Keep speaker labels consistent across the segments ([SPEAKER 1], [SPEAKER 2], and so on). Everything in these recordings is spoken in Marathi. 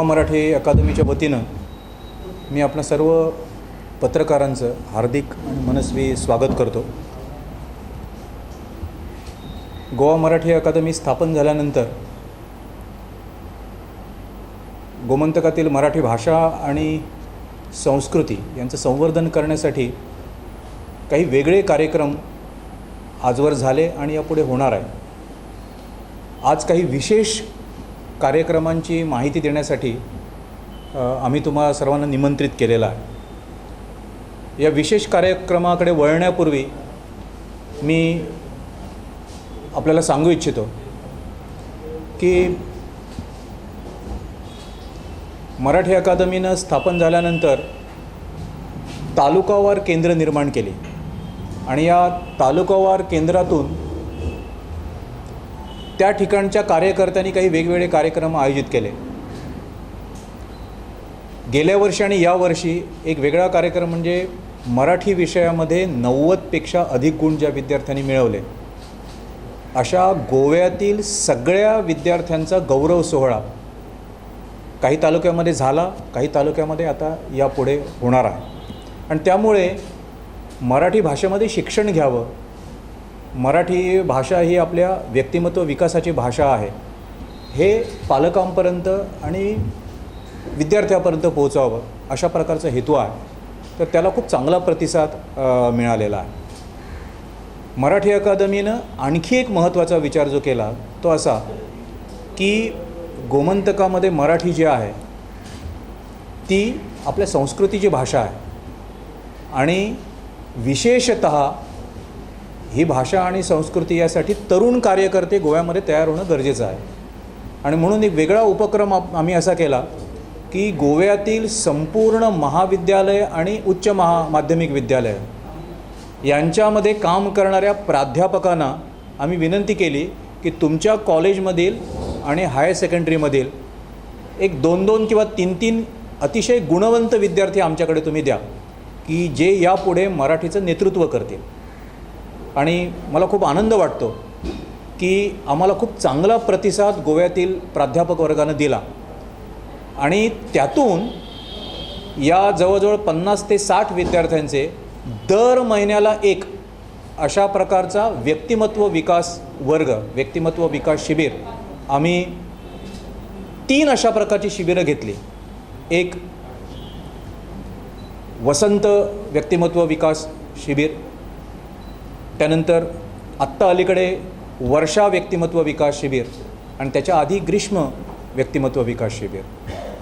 [SPEAKER 1] मराठी अकादमीच्या वतीनं मी आपल्या सर्व पत्रकारांचं हार्दिक आणि मनस्वी स्वागत करतो। गोवा मराठी अकादमी स्थापन झाल्यानंतर गोमंतकातील मराठी भाषा आणि संस्कृती यांचं संवर्धन करण्यासाठी काही वेगळे कार्यक्रम आजवर झाले आणि यापुढे होणार आहे। आज काही विशेष कार्यक्रमांची माहिती देण्यासाठी आम्ही तुम्हा सर्वांना निमंत्रित केलेलं आहे। या विशेष कार्यक्रमाकडे वळण्यापूर्वी मी आपल्याला सांगू इच्छितो की मराठी अकादमीनं स्थापन झाल्यानंतर तालुकावार केंद्र निर्माण केली आणि या तालुकावार केंद्रातून त्या ठिकाणच्या कार्यकर्त्यांनी काही वेगवेगळे कार्यक्रम आयोजित केले। गेल्या वर्षी आणि या वर्षी एक वेगळा कार्यक्रम म्हणजे मराठी विषयामध्ये 90पेक्षा अधिक गुण ज्या विद्यार्थ्यांनी मिळवले अशा गोव्यातील सगळ्या विद्यार्थ्यांचा गौरव सोहळा काही तालुक्यामध्ये झाला, काही तालुक्यामध्ये आता यापुढे होणार आहे। आणि त्यामुळे मराठी भाषेमध्ये शिक्षण घ्यावं, मराठी भाषा ही आपल्या व्यक्तिमत्व विकासाची भाषा आहे, हे पालकांपर्यंत आणि विद्यार्थ्यापर्यंत पोहोचावं अशा प्रकारचा हेतू आहे। तर त्याला खूप चांगला प्रतिसाद मिळालेला आहे। मराठी अकादमीनं आणखी एक महत्त्वाचा विचार जो केला तो असा की गोमंतकामध्ये मराठी जी आहे ती आपल्या संस्कृतीची भाषा आहे आणि विशेषतः ही भाषा आणि संस्कृती यासाठी तरुण कार्यकर्ते गोव्यामध्ये तयार होणं गरजेचं आहे। आणि म्हणून एक वेगळा उपक्रम आम्ही असा केला की गोव्यातील संपूर्ण महाविद्यालय आणि उच्च माध्यमिक विद्यालय यांच्यामध्ये काम करणाऱ्या प्राध्यापकांना आम्ही विनंती केली की तुमच्या कॉलेजमधील आणि हायर सेकंडरीमधील एक 2-2 किंवा 3-3 अतिशय गुणवंत विद्यार्थी आमच्याकडे तुम्ही द्या की जे यापुढे मराठीचं नेतृत्व करतील। आणि मला खूप आनंद वाटतो की आम्हाला खूप चांगला प्रतिसाद गोव्यातील प्राध्यापक वर्गानं दिला आणि त्यातून या जवळजवळ 50 ते 60 विद्यार्थ्यांचे दर महिन्याला एक अशा प्रकारचा व्यक्तिमत्व विकास वर्ग, व्यक्तिमत्व विकास शिबिर आम्ही 3 अशा प्रकारची शिबिरं घेतली। एक वसंत व्यक्तिमत्व विकास शिबिर, त्यानंतर आत्ता अलीकडे वर्षा व्यक्तिमत्व विकास शिबिर आणि त्याच्या आधी ग्रीष्म व्यक्तिमत्व विकास शिबिर।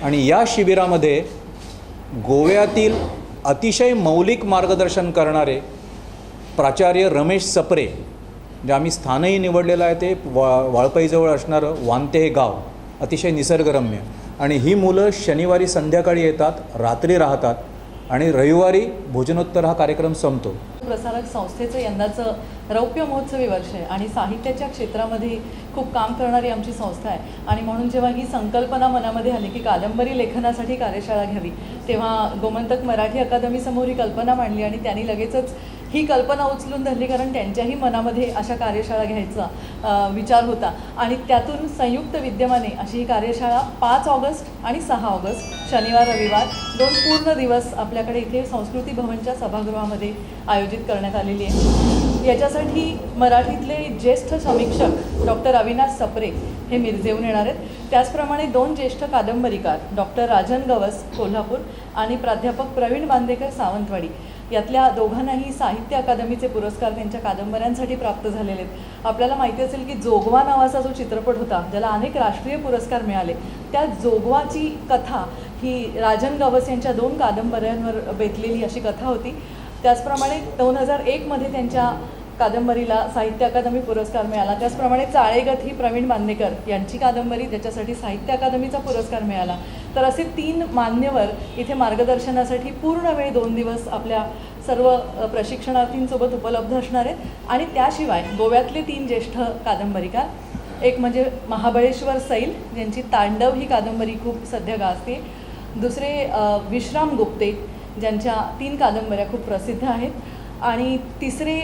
[SPEAKER 1] आणि या शिबिरामध्ये गोव्यातील अतिशय मौलिक मार्गदर्शन करणारे प्राचार्य रमेश सप्रे, जे आम्ही स्थानही निवडलेलं आहे ते वाळपईजवळ असणारं वांते हे गाव, अतिशय निसर्गरम्य, आणि ही मुलं शनिवारी संध्याकाळी येतात, रात्री राहतात आणि रविवारी भोजनोत्तर हा कार्यक्रम संपतो।
[SPEAKER 2] प्रसारक संस्थेचं यंदाचं रौप्य महोत्सवी वर्ष आहे आणि साहित्याच्या क्षेत्रामध्ये खूप काम करणारी आमची संस्था आहे। आणि म्हणून जेव्हा ही संकल्पना मनामध्ये आली की कादंबरी लेखनासाठी कार्यशाळा घ्यावी, तेव्हा गोमंतक मराठी अकादमीसमोर ही कल्पना मांडली आणि त्यांनी लगेचच ही कल्पना उचलून धरली, कारण त्यांच्याही मनामध्ये अशा कार्यशाळा घ्यायचा विचार होता। आणि त्यातून संयुक्त विद्यमाने अशी ही कार्यशाळा 5 ऑगस्ट आणि 6 ऑगस्ट शनिवार रविवार 2 पूर्ण दिवस आपल्याकडे इथे संस्कृती भवनच्या सभागृहामध्ये आयोजित करण्यात आलेली आहे। याच्यासाठी मराठीतले ज्येष्ठ समीक्षक डॉक्टर अविनाश सप्रे हे मिरजेहून येणार आहेत। त्याचप्रमाणे 2 ज्येष्ठ कादंबरीकार डॉक्टर राजन गवस कोल्हापूर आणि प्राध्यापक प्रवीण बांदेकर सावंतवाडी, यातल्या दोघांनाही साहित्य अकादमीचे पुरस्कार त्यांच्या कादंबऱ्यांसाठी प्राप्त झालेले आहेत। आपल्याला माहिती असेल की जोगवा नावाचा जो चित्रपट होता ज्याला अनेक राष्ट्रीय पुरस्कार मिळाले, त्या जोगवाची कथा ही राजन गवस यांच्या 2 कादंबऱ्यांवर बेतलेली अशी कथा होती। त्याचप्रमाणे 2001 मध्ये त्यांच्या कादंबरीला साहित्य अकादमी पुरस्कार मिळाला। त्याचप्रमाणे चाळेगत ही प्रवीण बांदेकर यांची कादंबरी, ज्याच्यासाठी साहित्य अकादमीचा पुरस्कार मिळाला। तर असे 3 मान्यवर इथे मार्गदर्शनासाठी पूर्ण वेळ 2 दिवस आपल्या सर्व प्रशिक्षणार्थींसोबत उपलब्ध असणार आहेत। आणि त्याशिवाय गोव्यातले 3 ज्येष्ठ कादंबरीकार, एक म्हणजे महाबळेश्वर सैल ज्यांची तांडव ही कादंबरी खूप सध्या गाजते, दुसरे विश्राम गुप्ते ज्यांच्या 3 कादंबऱ्या खूप प्रसिद्ध आहेत, आणि तिसरे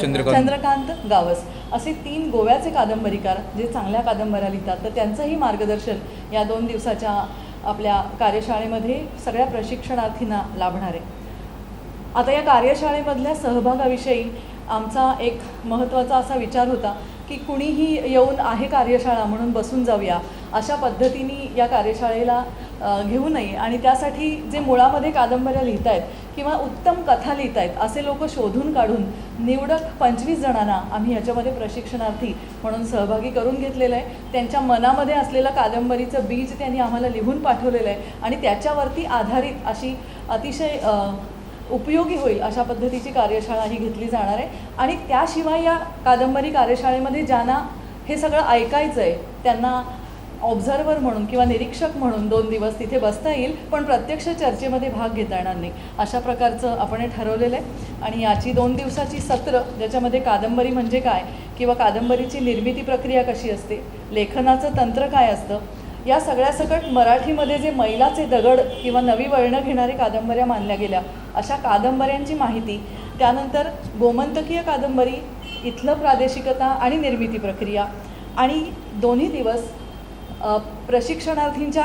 [SPEAKER 2] चंद्रकांत गावस, असे 3 गोव्याचे कादंबरीकार जे चांगल्या कादंबऱ्या लिहितात। तर त्यांचंही मार्गदर्शन या 2 दिवसाच्या आपल्या कार्यशाळेमध्ये सगळ्या प्रशिक्षणार्थींना लाभणार आहे. आता या कार्यशाळेमधल्या सहभागाविषयी आमचा एक महत्त्वाचा असा विचार होता की कुणीही येऊन आहे कार्यशाळा म्हणून बसून जाऊया अशा पद्धतीने या कार्यशाळेला घेऊ नये आणि त्यासाठी जे मुळामध्ये कादंबऱ्या लिहित आहेत किंवा उत्तम कथा लिहित आहेत असे लोक शोधून काढून निवडक 25 जणांना आम्ही याच्यामध्ये प्रशिक्षणार्थी म्हणून सहभागी करून घेतलेलं आहे. त्यांच्या मनामध्ये असलेलं कादंबरीचं बीज त्यांनी आम्हाला लिहून पाठवलेलं आहे आणि त्याच्यावरती आधारित अशी अतिशय उपयोगी होईल अशा पद्धतीची कार्यशाळा ही घेतली जाणार आहे. आणि त्याशिवाय या कादंबरी कार्यशाळेमध्ये ज्यांना हे सगळं ऐकायचं आहे त्यांना ऑब्झर्वर म्हणून किंवा निरीक्षक म्हणून 2 दिवस तिथे बसता येईल, पण प्रत्यक्ष चर्चेमध्ये भाग घेता येणार नाही अशा प्रकारचं आपण हे ठरवलेलं आहे. आणि याची 2 दिवसाची सत्र ज्याच्यामध्ये कादंबरी म्हणजे काय किंवा कादंबरीची निर्मिती प्रक्रिया कशी असते, लेखनाचं तंत्र काय असतं, या सगळ्यासकट मराठीमध्ये जे मैलाचे दगड किंवा नवी वळणं घेणाऱ्या कादंबऱ्या मानल्या गेल्या अशा कादंबऱ्यांची माहिती, त्यानंतर गोमंतकीय कादंबरी, इथलं प्रादेशिकता आणि निर्मिती प्रक्रिया, आणि दोन्ही दिवस प्रशिक्षणार्थींच्या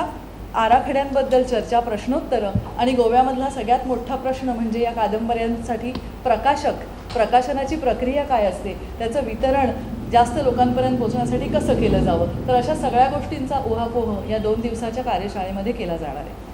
[SPEAKER 2] आराखड्यांबद्दल चर्चा, प्रश्नोत्तरं आणि गोव्यामधला सगळ्यात मोठा प्रश्न म्हणजे या कादंबऱ्यांसाठी प्रकाशनाची प्रक्रिया काय असते, त्याचं वितरण जास्त लोकांपर्यंत पोहोचण्यासाठी कसं केलं जावं. तर अशा सगळ्या गोष्टींचा उहापोह या 2 दिवसाच्या कार्यशाळेमध्ये केला जाणार आहे.